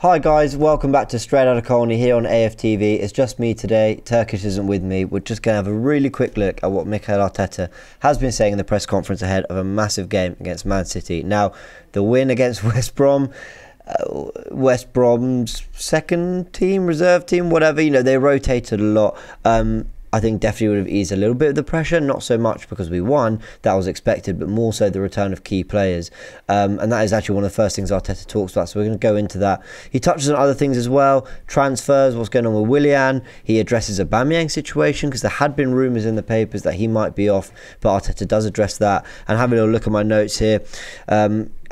Hi guys, welcome back to Straight Outta Colney here on AFTV. It's just me today. Turkish isn't with me. We're just going to have a really quick look at what Mikel Arteta has been saying in the press conference ahead of a massive game against Man City. Now, the win against West Brom's second team, reserve team, whatever, they rotated a lot. I think definitely would have eased a little bit of the pressure, not so much because we won, that was expected, but more so the return of key players. And that is actually one of the first things Arteta talks about, so we're going to go into that. He touches on other things as well, transfers, what's going on with Willian. He addresses Aubameyang situation because there had been rumours in the papers that he might be off, but Arteta does address that. And having a look at my notes here,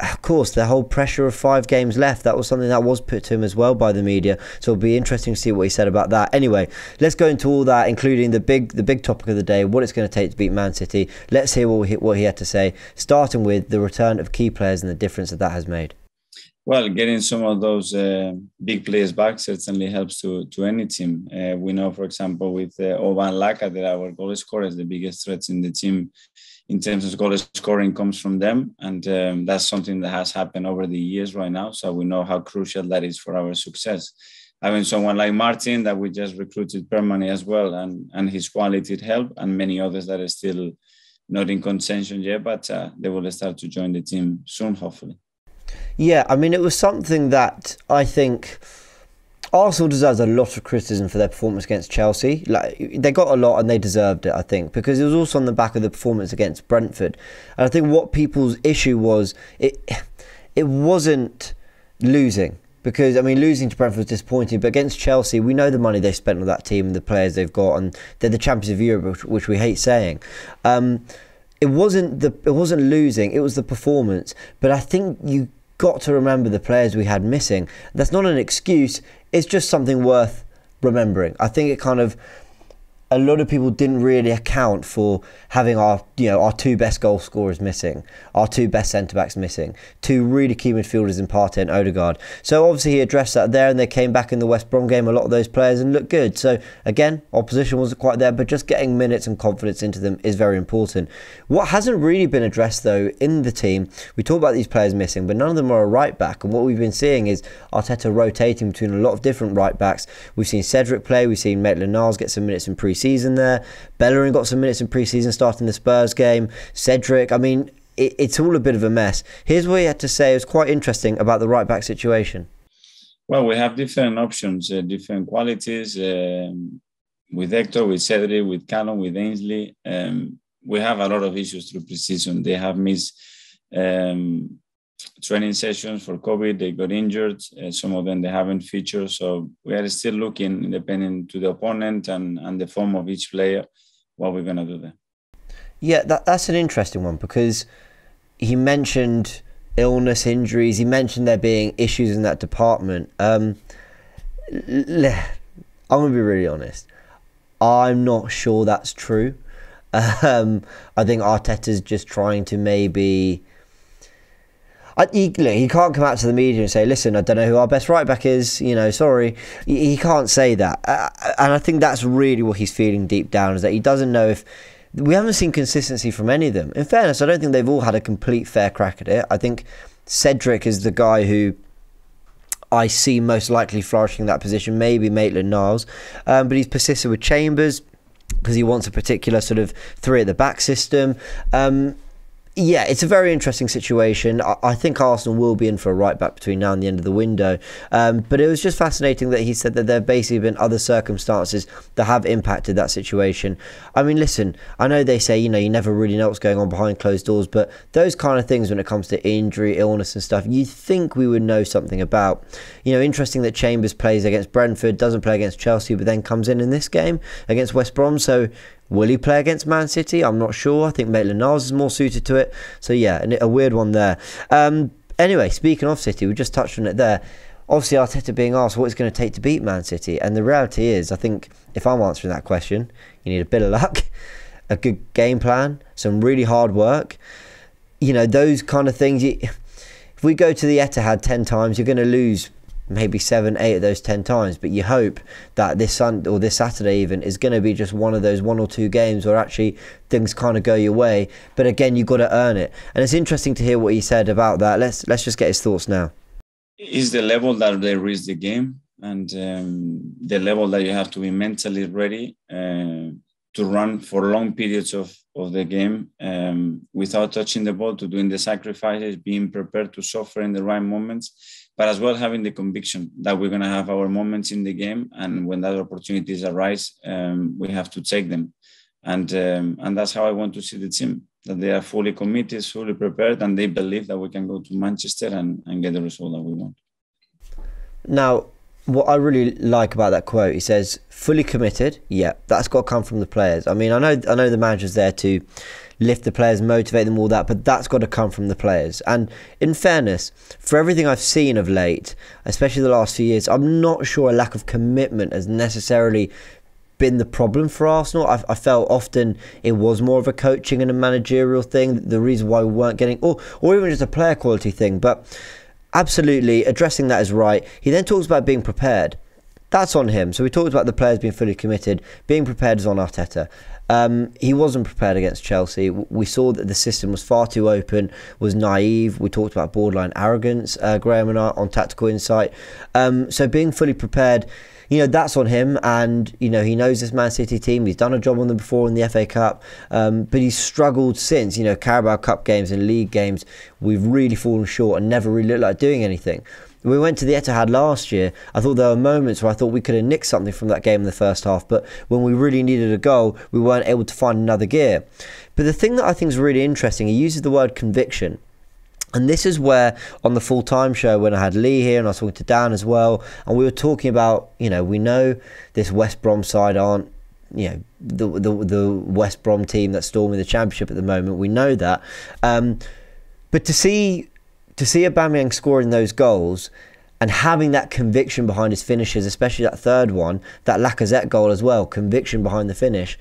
of course, the whole pressure of 5 games left, that was something that was put to him as well by the media. So it'll be interesting to see what he said about that. Anyway, let's go into all that, including the big topic of the day, what it's going to take to beat Man City. Let's hear what he had to say, starting with the return of key players and the difference that has made. Well, getting some of those big players back certainly helps to any team. We know, for example, with Oban Laka, that our goal scorers, the biggest threats in the team in terms of goal scoring comes from them. And that's something that has happened over the years right now. So we know how crucial that is for our success. Having someone like Martin that we just recruited permanently as well, and his quality helped, and many others that are still not in contention yet, but they will start to join the team soon, hopefully. Yeah, I mean, it was something that I think Arsenal deserves a lot of criticism for their performance against Chelsea. They got a lot and they deserved it, I think, because it was also on the back of the performance against Brentford. And I think what people's issue was, it wasn't losing. Because, I mean, losing to Brentford was disappointing, but against Chelsea, we know the money they've spent on that team and the players they've got, and they're the champions of Europe, which we hate saying. It wasn't losing, it was the performance. But I think you got to remember the players we had missing. That's not an excuse, it's just something worth remembering. I think it kind of, a lot of people didn't really account for having our 2 best goal scorers missing, our 2 best centre-backs missing, 2 really key midfielders in Partey and Odegaard. So obviously he addressed that there, and they came back in the West Brom game, a lot of those players, and looked good. So again, opposition wasn't quite there, but just getting minutes and confidence into them is very important. What hasn't really been addressed though in the team, we talk about these players missing, but none of them are a right back, and what we've been seeing is Arteta rotating between a lot of different right backs. We've seen Cedric play, we've seen Maitland-Niles get some minutes in pre-season there, Bellerin got some minutes in pre-season starting the Spurs game, Cedric, I mean, it's all a bit of a mess. Here's what he had to say. It was quite interesting about the right back situation. Well, we have different options, different qualities, with Hector, with Cedric, with Callum, with Ainsley. We have a lot of issues through pre-season. They have missed training sessions for COVID. They got injured. Some of them, they haven't featured. So we are still looking, depending to the opponent and the form of each player, what we're going to do there. Yeah, that's an interesting one, because he mentioned illness, injuries. He mentioned there being issues in that department. I'm going to be really honest. I'm not sure that's true. I think Arteta's just trying to maybe... He can't come out to the media and say, listen, I don't know who our best right back is, sorry. He can't say that. And I think that's really what he's feeling deep down, is that he doesn't know if... We haven't seen consistency from any of them. In fairness, I don't think they've all had a complete fair crack at it. I think Cedric is the guy who I see most likely flourishing in that position, maybe Maitland-Niles. But he's persisted with Chambers because he wants a particular sort of 3 at the back system. Yeah, it's a very interesting situation. I think Arsenal will be in for a right back between now and the end of the window. But it was just fascinating that he said that there have basically been other circumstances that have impacted that situation. I mean, listen, I know they say, you never really know what's going on behind closed doors, but those kind of things when it comes to injury, illness and stuff, you'd think we would know something about. Interesting that Chambers plays against Brentford, doesn't play against Chelsea, but then comes in this game against West Brom. So will he play against Man City? I'm not sure. I think Maitland-Niles is more suited to it. So yeah, a weird one there. Anyway, speaking of City, we just touched on it there. Obviously, Arteta being asked what it's going to take to beat Man City. And the reality is, I think if I'm answering that question, you need a bit of luck, a good game plan, some really hard work. Those kind of things. If we go to the Etihad 10 times, you're going to lose maybe 7, 8 of those 10 times, but you hope that this Sunday or this Saturday even is going to be just one of those 1 or 2 games where actually things kind of go your way. But again, you've got to earn it, and it's interesting to hear what he said about that. Let's just get his thoughts now. is the level that they reach the game, and the level that you have to be mentally ready to run for long periods of the game without touching the ball, to doing the sacrifices, being prepared to suffer in the right moments, but as well having the conviction that we're going to have our moments in the game, and when that opportunities arise, we have to take them. And that's how I want to see the team, that they are fully committed, fully prepared, and they believe that we can go to Manchester and get the result that we want. Now, what I really like about that quote, he says, fully committed, yeah, that's got to come from the players. I mean, I know the manager's there to lift the players, motivate them, all that, but that's got to come from the players. And in fairness, for everything I've seen of late, especially the last few years, I'm not sure a lack of commitment has necessarily been the problem for Arsenal. I felt often it was more of a coaching and a managerial thing, the reason why we weren't getting, or even just a player quality thing. But absolutely, addressing that is right. He then talks about being prepared. That's on him. So we talked about the players being fully committed. Being prepared is on Arteta. He wasn't prepared against Chelsea. We saw that the system was far too open, was naive. We talked about borderline arrogance, Graham and I, on Tactical Insight. So being fully prepared, that's on him. And, he knows this Man City team. He's done a job on them before in the FA Cup. But he's struggled since, Carabao Cup games and league games. We've really fallen short and never really looked like doing anything. When we went to the Etihad last year, I thought there were moments where I thought we could have nicked something from that game in the first half, but when we really needed a goal, we weren't able to find another gear. But the thing that I think is really interesting, he uses the word conviction. And this is where, on the full-time show, when I had Lee here and I was talking to Dan as well, and we were talking about, we know this West Brom side aren't, the West Brom team that's storming the Championship at the moment. We know that. But to see Aubameyang scoring those goals and having that conviction behind his finishes, especially that third one, that Lacazette goal as well, conviction behind the finish.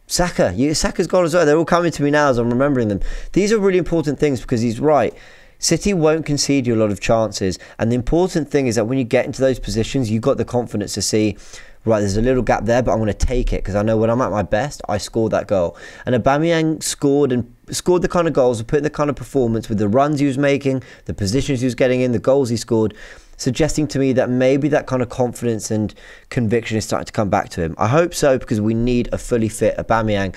Saka's goal as well, they're all coming to me now as I'm remembering them. These are really important things because he's right. City won't concede you a lot of chances, and the important thing is that when you get into those positions, you've got the confidence to see, right, there's a little gap there, but I'm going to take it because I know when I'm at my best, I scored that goal. And Aubameyang scored the kind of goals, put in the kind of performance with the runs he was making, the positions he was getting in, the goals he scored, suggesting to me that maybe that kind of confidence and conviction is starting to come back to him. I hope so, because we need a fully fit Aubameyang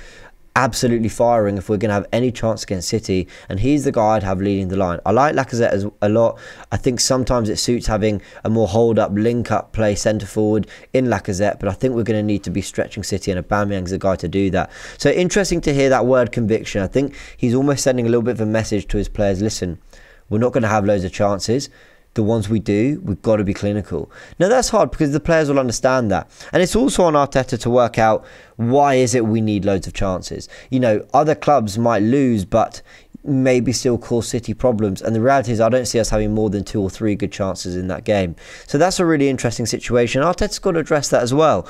absolutely firing if we're going to have any chance against City, and he's the guy I'd have leading the line. I like Lacazette a lot. I think sometimes it suits having a more hold-up, link-up play centre-forward in Lacazette, but I think we're going to need to be stretching City, and Aubameyang's the guy to do that. So interesting to hear that word conviction. I think he's almost sending a little bit of a message to his players. Listen, we're not going to have loads of chances. The ones we do, we've got to be clinical. Now, that's hard because the players will understand that. And it's also on Arteta to work out why is it we need loads of chances. Other clubs might lose, but maybe still cause City problems. And the reality is I don't see us having more than 2 or 3 good chances in that game. So that's a really interesting situation. Arteta's got to address that as well.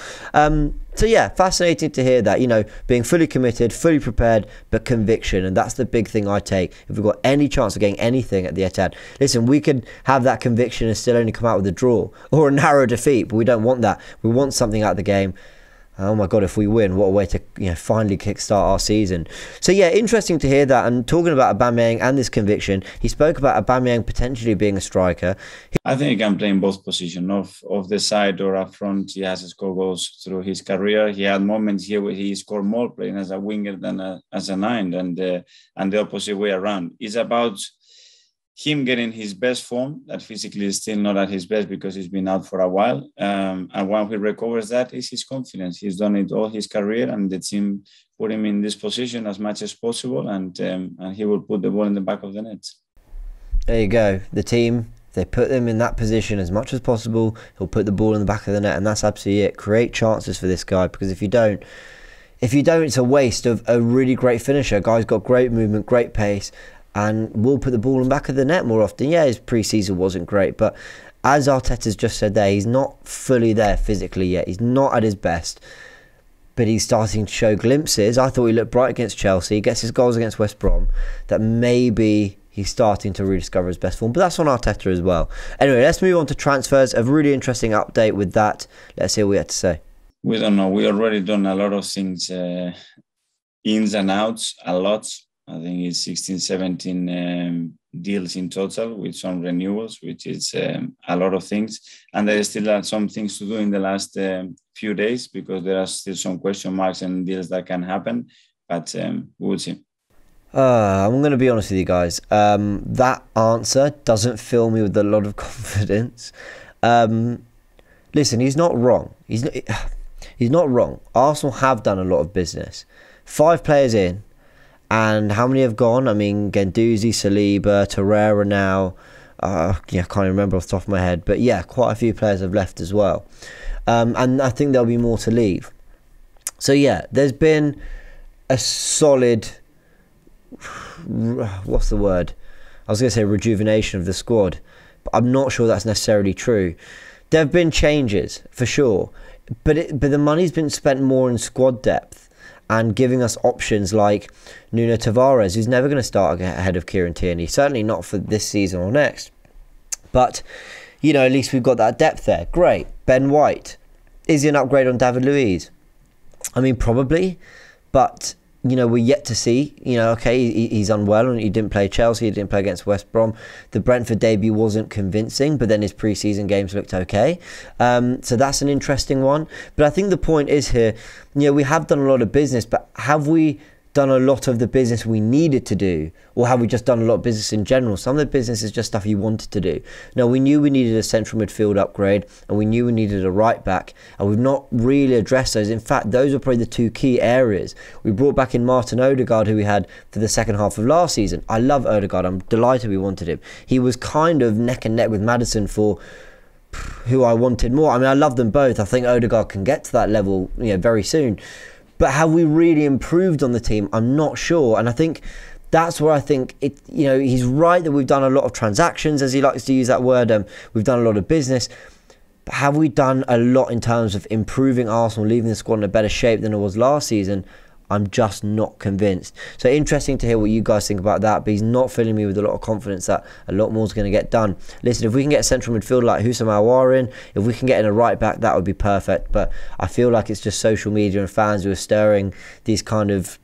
So yeah, fascinating to hear that, being fully committed, fully prepared, but conviction. And that's the big thing I take. If we've got any chance of getting anything at the Etihad, listen, we could have that conviction and still only come out with a draw or a narrow defeat, but we don't want that. We want something out of the game. Oh my God, if we win, what a way to finally kickstart our season. So yeah, interesting to hear that. And talking about Aubameyang and this conviction, he spoke about Aubameyang potentially being a striker. I think he can play in both positions, off the side or up front. He has scored goals through his career. He had moments here where he scored more playing as a winger than as a 9, and the opposite way around. It's about him getting his best form, that physically is still not at his best because he's been out for a while. And when he recovers that, is his confidence. He's done it all his career, and the team put him in this position as much as possible, and he will put the ball in the back of the net. There you go. The team, they put them in that position as much as possible. He'll put the ball in the back of the net, and that's absolutely it. Create chances for this guy, because if you don't, it's a waste of a really great finisher. Guy's got great movement, great pace, and will put the ball in the back of the net more often. Yeah, his pre-season wasn't great, but as Arteta's just said there, he's not fully there physically yet. He's not at his best, but he's starting to show glimpses. I thought he looked bright against Chelsea. He gets his goals against West Brom, that maybe he's starting to rediscover his best form. But that's on Arteta as well. Anyway, let's move on to transfers. A really interesting update with that. Let's hear what we had to say. We don't know. We already done a lot of things, ins and outs, a lot. I think it's 16, 17 deals in total with some renewals, which is a lot of things. And there still are some things to do in the last few days because there are still some question marks and deals that can happen. But we'll see. I'm going to be honest with you guys. That answer doesn't fill me with a lot of confidence. Listen, he's not wrong. He's not wrong. Arsenal have done a lot of business. 5 players in. And how many have gone? I mean, Guendouzi, Saliba, Torreira now. I can't even remember off the top of my head. But yeah, quite a few players have left as well. And I think there'll be more to leave. So yeah, there's been a solid... What's the word? I was going to say rejuvenation of the squad. But I'm not sure that's necessarily true. There have been changes, for sure. But the money's been spent more in squad depth. And giving us options like Nuno Tavares, who's never going to start ahead of Kieran Tierney. Certainly not for this season or next. But, you know, at least we've got that depth there. Great. Ben White. Is he an upgrade on David Luiz? I mean, probably. But, you know, we're yet to see. You know, okay, he's unwell and he didn't play Chelsea. He didn't play against West Brom. The Brentford debut wasn't convincing, but then his pre-season games looked okay. So that's an interesting one. But I think the point is here, you know, we have done a lot of business, but have we done a lot of the business we needed to do? Or have we just done a lot of business in general? Some of the business is just stuff you wanted to do. No, we knew we needed a central midfield upgrade and we knew we needed a right back, and we've not really addressed those. In fact, those are probably the 2 key areas. We brought back in Martin Odegaard, who we had for the second half of last season. I love Odegaard. I'm delighted we wanted him. He was kind of neck and neck with Maddison for who I wanted more. I mean, I love them both. I think Odegaard can get to that level, you know, very soon. But have we really improved on the team? I'm not sure. And I think that's where I think it, you know, he's right that we've done a lot of transactions, as he likes to use that word. We've done a lot of business. But have we done a lot in terms of improving Arsenal, leaving the squad in a better shape than it was last season? I'm just not convinced. So interesting to hear what you guys think about that, but he's not filling me with a lot of confidence that a lot more is going to get done. Listen, if we can get a central midfielder like Houssam Aouar in, if we can get in a right back, that would be perfect. But I feel like it's just social media and fans who are stirring these kind of,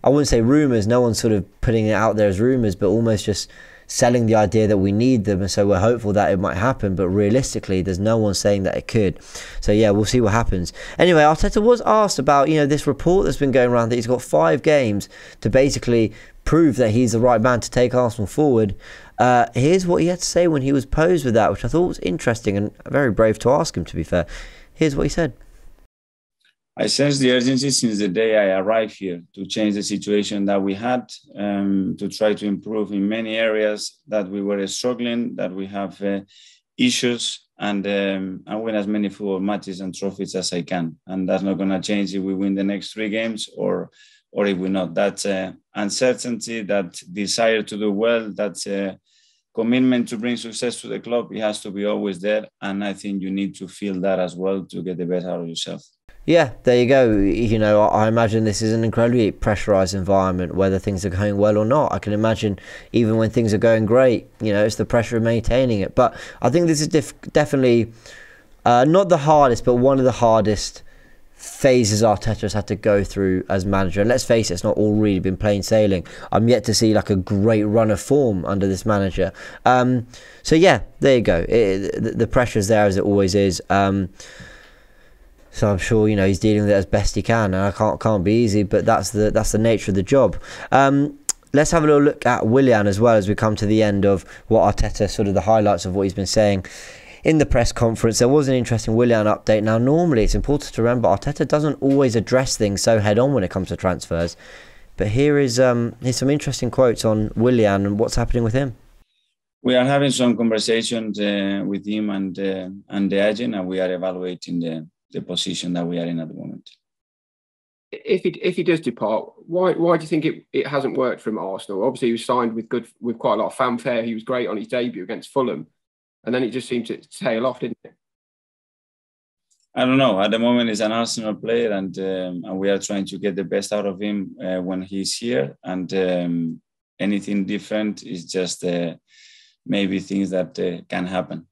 I wouldn't say rumours, no one's sort of putting it out there as rumours, but almost just selling the idea that we need them, and so we're hopeful that it might happen, but realistically there's no one saying that it could. So yeah, we'll see what happens. Anyway, Arteta was asked about, you know, this report that's been going around that he's got 5 games to basically prove that he's the right man to take Arsenal forward. Here's what he had to say when he was posed with that, which I thought was interesting and very brave to ask him, to be fair. Here's what he said. I sense the urgency since the day I arrived here to change the situation that we had, to try to improve in many areas that we were struggling, that we have issues, and win as many football matches and trophies as I can. And that's not going to change if we win the next 3 games or if we not. That uncertainty, that desire to do well, that commitment to bring success to the club, it has to be always there. And I think you need to feel that as well to get the best out of yourself. Yeah, there you go. You know, I imagine this is an incredibly pressurised environment, whether things are going well or not. I can imagine even when things are going great, you know, it's the pressure of maintaining it. But I think this is definitely not the hardest, but one of the hardest phases Arteta's had to go through as manager. And let's face it, it's not all really been plain sailing. I'm yet to see like a great run of form under this manager. So yeah, there you go. The pressure's there as it always is. So I'm sure, you know, he's dealing with it as best he can, and I can't be easy, but that's the nature of the job. Let's have a little look at Willian as well as we come to the end of what Arteta, sort of the highlights of what he's been saying in the press conference. There was an interesting Willian update. Now, normally it's important to remember Arteta doesn't always address things so head on when it comes to transfers, but here's some interesting quotes on Willian and what's happening with him. We are having some conversations with him and the agent, and we are evaluating the position that we are in at the moment. If he does depart, why do you think it hasn't worked from Arsenal? Obviously, he was signed with quite a lot of fanfare. He was great on his debut against Fulham, and then it just seemed to tail off, didn't it? I don't know. At the moment, he's an Arsenal player, and we are trying to get the best out of him when he's here. And anything different is just maybe things that can happen.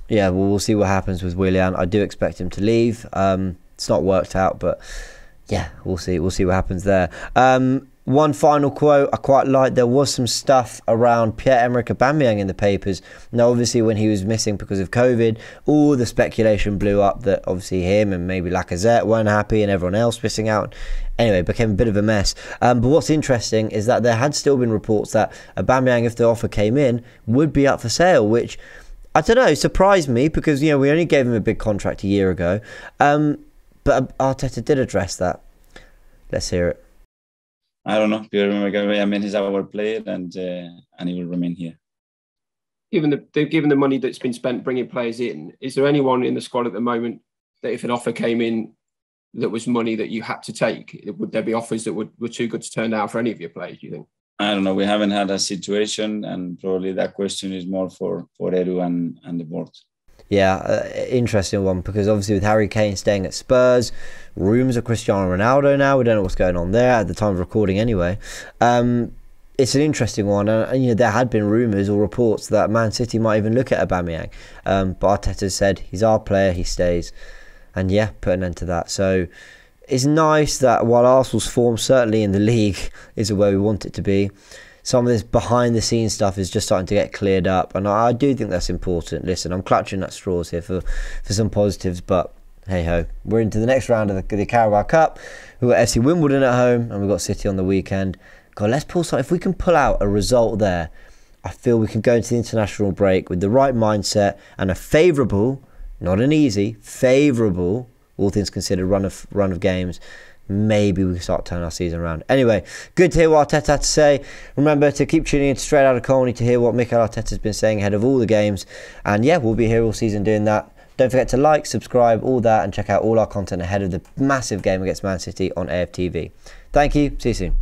Yeah, well, we'll see what happens with Willian. I do expect him to leave. It's not worked out, but yeah, we'll see. We'll see what happens there. One final quote I quite like. There was some stuff around Pierre-Emerick Aubameyang in the papers. Now, obviously, when he was missing because of COVID, all the speculation blew up that obviously him and maybe Lacazette weren't happy and everyone else missing out. Anyway, it became a bit of a mess. But what's interesting is that there had still been reports that Aubameyang, if the offer came in, would be up for sale, which, I don't know, surprised me because, we only gave him a big contract a year ago. But Arteta did address that. Let's hear it. I don't know. Pierre-Emerick, he's our player, and he will remain here. Given the money that's been spent bringing players in, is there anyone in the squad at the moment that if an offer came in that was money that you had to take, would there be offers that were too good to turn down for any of your players, do you think? I don't know. We haven't had a situation, and probably that question is more for Edu and the board. Yeah, interesting one, because obviously with Harry Kane staying at Spurs, rumours of Cristiano Ronaldo now, we don't know what's going on there at the time of recording anyway. It's an interesting one, and there had been rumours or reports that Man City might even look at Aubameyang, but Arteta said he's our player, he stays, and yeah, put an end to that. So it's nice that while Arsenal's form certainly in the league is where we want it to be, some of this behind the scenes stuff is just starting to get cleared up, and I do think that's important. Listen, I'm clutching at straws here for some positives, but hey ho, we're into the next round of the Carabao Cup. We've got FC Wimbledon at home and we've got City on the weekend. God, let's pull something. If we can pull out a result there, I feel we can go into the international break with the right mindset and a favourable, not an easy, favourable, all things considered, run of games. Maybe we can start turning our season around. Anyway, good to hear what Arteta had to say. Remember to keep tuning in to Straight Outta Colney to hear what Mikel Arteta's been saying ahead of all the games. And yeah, we'll be here all season doing that. Don't forget to like, subscribe, all that, and check out all our content ahead of the massive game against Man City on AFTV. Thank you. See you soon.